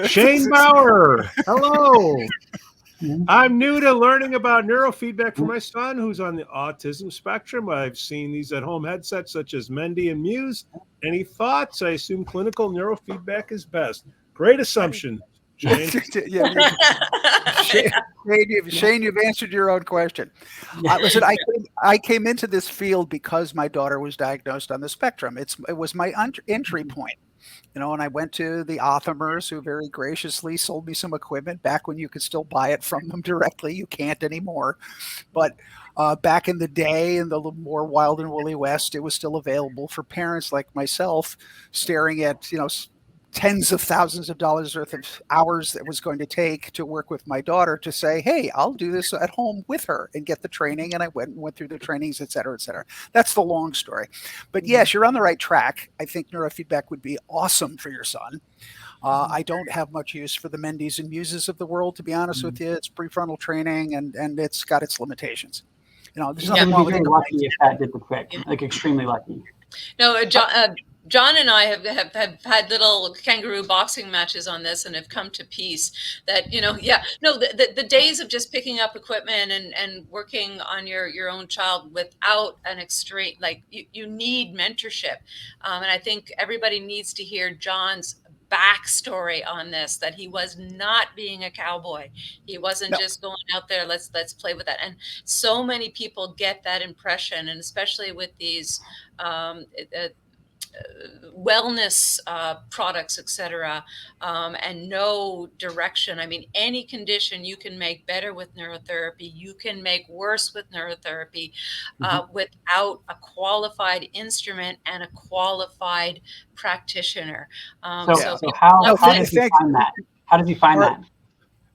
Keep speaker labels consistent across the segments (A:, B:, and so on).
A: Shane Bauer, hello. I'm new to learning about neurofeedback for my son who's on the autism spectrum. I've seen these at-home headsets such as Mendy and Muse. Any thoughts? I assume clinical neurofeedback is best. Great assumption, Shane.
B: Shane, you've answered your own question. Listen, I came into this field because my daughter was diagnosed on the spectrum. It was my entry point. And I went to the Autismers, who very graciously sold me some equipment back when you could still buy it from them directly. You can't anymore. But back in the day, in the more wild and woolly West, it was still available for parents like myself, staring at, tens of thousands of dollars worth of hours that was going to take to work with my daughter to say, hey, I'll do this at home with her and get the training. And I went through the trainings, et cetera, et cetera. That's the long story. But yes, you're on the right track. I think neurofeedback would be awesome for your son. I don't have much use for the Mendy's and Muses of the world, to be honest with you. It's prefrontal training and it's got its limitations. There's nothing wrong with it.
C: Lucky if that did the trick, like extremely lucky.
D: No, John and I have had little kangaroo boxing matches on this and have come to peace that, the days of just picking up equipment and working on your own child without an extreme, like you need mentorship. And I think everybody needs to hear John's backstory on this, that he was not being a cowboy. He wasn't just going out there, let's play with that. And so many people get that impression, and especially with these wellness products, etc., and no direction. I mean, any condition you can make better with neurotherapy, you can make worse with neurotherapy without a qualified instrument and a qualified practitioner.
C: How does he find that? How does he find that?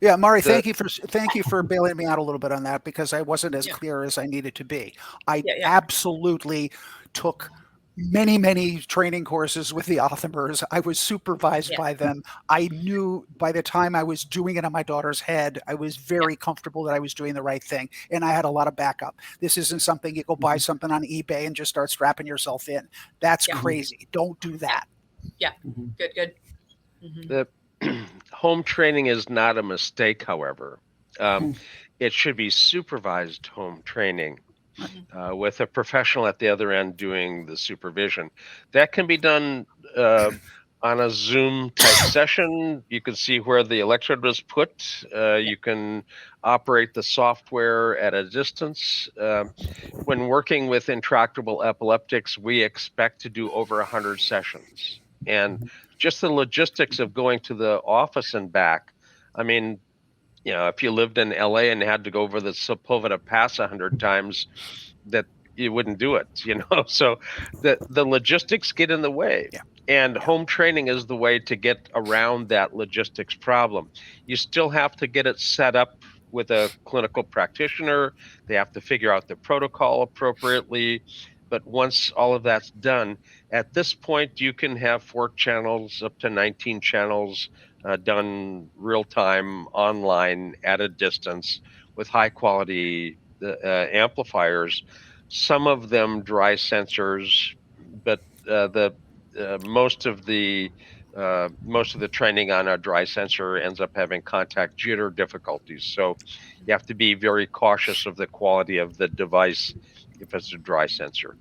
B: Yeah, Mari, thank you for bailing me out a little bit on that, because I wasn't as clear as I needed to be. I absolutely took many training courses with the Autismers. I was supervised by them. I knew by the time I was doing it on my daughter's head, I was very comfortable that I was doing the right thing, and I had a lot of backup. This isn't something you go buy something on eBay and just start strapping yourself in. That's crazy. Don't do that.
D: Yeah, good.
E: The home training is not a mistake, however. It should be supervised home training. With a professional at the other end doing the supervision. That can be done on a Zoom type session. You can see where the electrode was put. You can operate the software at a distance. When working with intractable epileptics, we expect to do over 100 sessions. And just the logistics of going to the office and back, I mean, if you lived in LA and had to go over the Sepulveda Pass 100 times, that you wouldn't do it, So the logistics get in the way. And home training is the way to get around that logistics problem. You still have to get it set up with a clinical practitioner. They have to figure out the protocol appropriately. But once all of that's done, at this point, you can have 4 channels up to 19 channels done real time online at a distance with high quality amplifiers. Some of them dry sensors, but most of the training on a dry sensor ends up having contact jitter difficulties. So you have to be very cautious of the quality of the device if it's a dry sensor.